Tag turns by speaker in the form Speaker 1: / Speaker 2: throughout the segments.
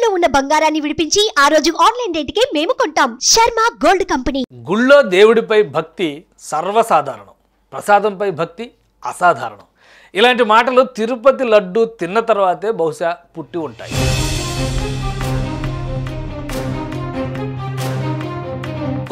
Speaker 1: తాకట్టులో ఉన్న బంగారాన్ని విడిపించి ఆ రోజు ఆన్లైన్ రేటుకే మేము కొంటాం. Sharma gold company.
Speaker 2: గుళ్ళో దేవుడిపై భక్తి సర్వసాధారణం, ప్రసాదంపై భక్తి అసాధారణం. ఇలాంటి మాటలు తిరుపతి లడ్డు తిన్న తర్వాతే బహుశా పుట్టి ఉంటాయి.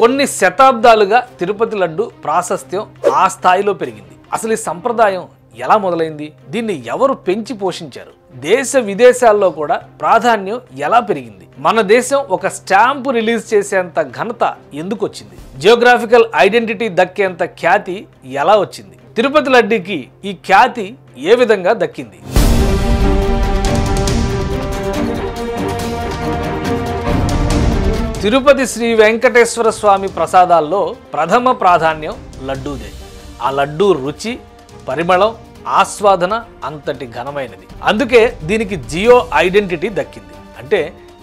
Speaker 2: కొన్ని శతాబ్దాలుగా తిరుపతి లడ్డు ప్రాశస్త్యం ఆ స్థాయిలో పెరిగింది. అసలు ఈ సంప్రదాయం ఎలా మొదలైంది? దీన్ని ఎవరు పెంచి పోషించారు? దేశ విదేశాల్లో కూడా ప్రాధాన్యం ఎలా పెరిగింది? మన దేశం ఒక స్టాంపు రిలీజ్ చేసేంత ఘనత ఎందుకు వచ్చింది? జియోగ్రాఫికల్ ఐడెంటిటీ దక్కేంత ఖ్యాతి ఎలా వచ్చింది? తిరుపతి లడ్డుకి ఈ ఖ్యాతి ఏ విధంగా దక్కింది? తిరుపతి శ్రీ వెంకటేశ్వర స్వామి ప్రసాదాల్లో ప్రథమ ప్రాధాన్యం లడ్డూదే. ఆ లడ్డూ రుచి, పరిమళం, ఆస్వాదన అంతటి ఘనమైనది. అందుకే దీనికి జియో ఐడెంటిటీ దక్కింది. అంటే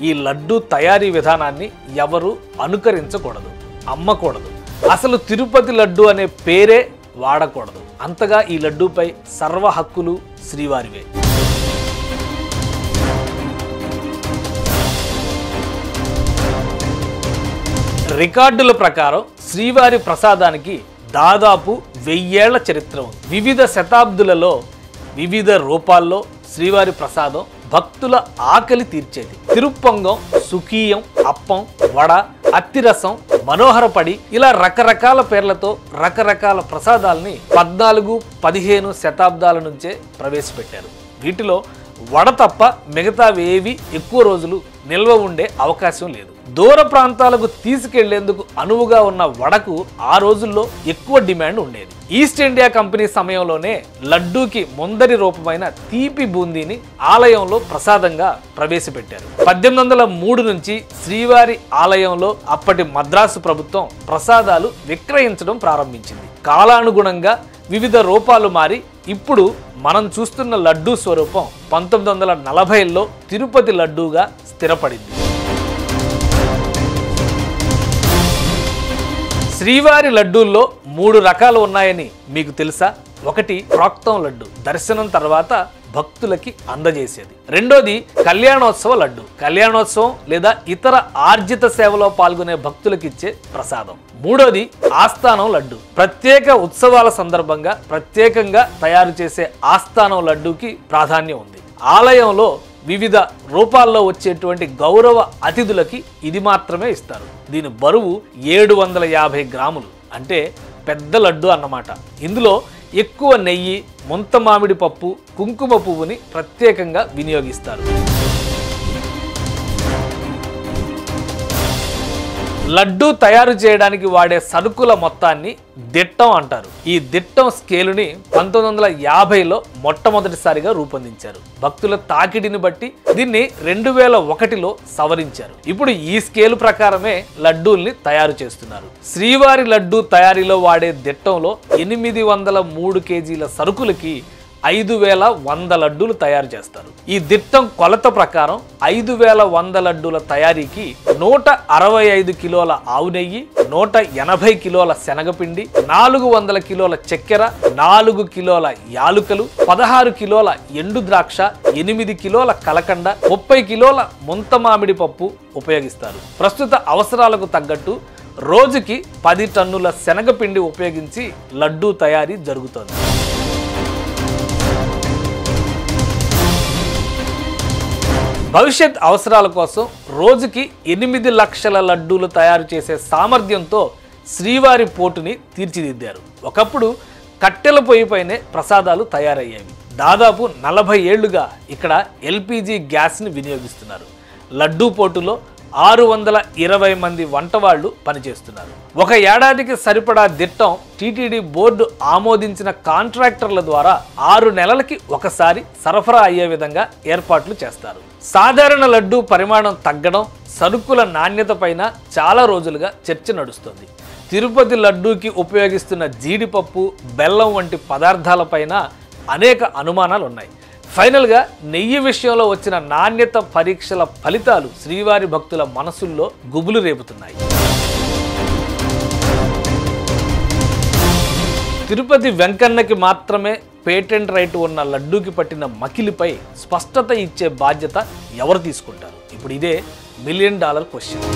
Speaker 2: ఈ లడ్డూ తయారీ విధానాన్ని ఎవరు అనుకరించకూడదు, అమ్మకూడదు, అసలు తిరుపతి లడ్డు అనే పేరే వాడకూడదు. అంతగా ఈ లడ్డూపై సర్వ హక్కులు శ్రీవారివే. రికార్డుల ప్రకారం శ్రీవారి ప్రసాదానికి దాదాపు 1000 ఏళ్ల చరిత్ర ఉంది. వివిధ శతాబ్దులలో వివిధ రూపాల్లో శ్రీవారి ప్రసాదం భక్తుల ఆకలి తీర్చేది. తిరుప్పొంగం, సుఖీయం, అప్పం, వడ, అత్తిరసం, మనోహరపడి ఇలా రకరకాల పేర్లతో రకరకాల ప్రసాదాలని 14-15 శతాబ్దాల నుంచే ప్రవేశపెట్టారు. వీటిలో వడ తప్ప మిగతావేవి ఎక్కువ రోజులు నిల్వ ఉండే అవకాశం లేదు. దూర ప్రాంతాలకు తీసుకెళ్లేందుకు అనువుగా ఉన్న వడకు ఆ రోజుల్లో ఎక్కువ డిమాండ్ ఉండేది. ఈస్ట్ ఇండియా కంపెనీ సమయంలోనే లడ్డూకి ముందరి రూపమైన తీపి బూందీని ఆలయంలో ప్రసాదంగా ప్రవేశపెట్టారు. 1803 నుంచి శ్రీవారి ఆలయంలో అప్పటి మద్రాసు ప్రభుత్వం ప్రసాదాలు విక్రయించడం ప్రారంభించింది. కాలానుగుణంగా వివిధ రూపాలు మారి ఇప్పుడు మనం చూస్తున్న లడ్డూ స్వరూపం 1940లో తిరుపతి లడ్డూగా స్థిరపడింది. శ్రీవారి లడ్డూల్లో 3 రకాలు ఉన్నాయని మీకు తెలుసా? ఒకటి ప్రోక్తం లడ్డు, దర్శనం తర్వాత భక్తులకి అందజేసేది. రెండోది కళ్యాణోత్సవ లడ్డు, కళ్యాణోత్సవం లేదా ఇతర ఆర్జిత సేవలో పాల్గొనే భక్తులకిచ్చే ప్రసాదం. మూడోది ఆస్థానం లడ్డు, ప్రత్యేక ఉత్సవాల సందర్భంగా ప్రత్యేకంగా తయారు చేసే ఆస్థానం లడ్డూకి ప్రాధాన్యం ఉంది. ఆలయంలో వివిధ రూపాల్లో వచ్చేటువంటి గౌరవ అతిథులకి ఇది మాత్రమే ఇస్తారు. దీని బరువు 750 గ్రాములు, అంటే పెద్ద లడ్డు అన్నమాట. ఇందులో ఎక్కువ నెయ్యి, ముంత మామిడి పప్పు, కుంకుమ పువ్వుని ప్రత్యేకంగా వినియోగిస్తారు. లడ్డూ తయారు చేయడానికి వాడే సరుకుల మొత్తాన్ని దిట్టం అంటారు. ఈ దిట్టం స్కేలుని 1950లో మొట్టమొదటిసారిగా రూపొందించారు. భక్తుల తాకిడిని బట్టి దీన్ని 2001లో సవరించారు. ఇప్పుడు ఈ స్కేలు ప్రకారమే లడ్డూల్ని తయారు చేస్తున్నారు. శ్రీవారి లడ్డూ తయారీలో వాడే దిట్టంలో 803 కేజీల సరుకులకి 5100 లడ్డూలు తయారు చేస్తారు. ఈ దిట్టం కొలత ప్రకారం 5100 లడ్డూల తయారీకి 165 కిలోల ఆవు నెయ్యి, 180 కిలోల శనగపిండి, 400 కిలోల చక్కెర, 4 కిలోల యాలుకలు, 16 కిలోల ఎండు ద్రాక్ష, 8 కిలోల కలకండ, 30 కిలోల ముంత మామిడి పప్పు ఉపయోగిస్తారు. ప్రస్తుత అవసరాలకు తగ్గట్టు రోజుకి 10 టన్నుల శనగపిండి ఉపయోగించి లడ్డూ తయారీ జరుగుతోంది. భవిష్యత్ అవసరాల కోసం రోజుకి 8 లక్షల లడ్డూలు తయారు చేసే సామర్థ్యంతో శ్రీవారి పోటుని తీర్చిదిద్దారు. ఒకప్పుడు కట్టెల పొయ్యిపైనే ప్రసాదాలు తయారయ్యేవి. దాదాపు 40 ఏళ్లుగా ఇక్కడ LPG గ్యాస్ని వినియోగిస్తున్నారు. లడ్డూ పోటులో 620 మంది వంటవాళ్లు పనిచేస్తున్నారు. ఒక ఏడాదికి సరిపడా దిట్టం టీటీడీ బోర్డు ఆమోదించిన కాంట్రాక్టర్ల ద్వారా 6 నెలలకి ఒకసారి సరఫరా అయ్యే విధంగా ఏర్పాట్లు చేస్తారు. సాధారణ లడ్డూ పరిమాణం తగ్గడం, సరుకుల నాణ్యత పైన చాలా రోజులుగా చర్చ నడుస్తుంది. తిరుపతి లడ్డూకి ఉపయోగిస్తున్న జీడిపప్పు, బెల్లం వంటి పదార్థాలపైన అనేక అనుమానాలు ఉన్నాయి. ఫైనల్గా నెయ్యి విషయంలో వచ్చిన నాణ్యత పరీక్షల ఫలితాలు శ్రీవారి భక్తుల మనసుల్లో గుబులు రేపుతున్నాయి. తిరుపతి వెంకన్నకి మాత్రమే పేటెంట్ రైట్ ఉన్న లడ్డూకి పట్టిన మకిలిపై స్పష్టత ఇచ్చే బాధ్యత ఎవరు తీసుకుంటారు? ఇప్పుడు ఇదే $1 మిలియన్ క్వశ్చన్.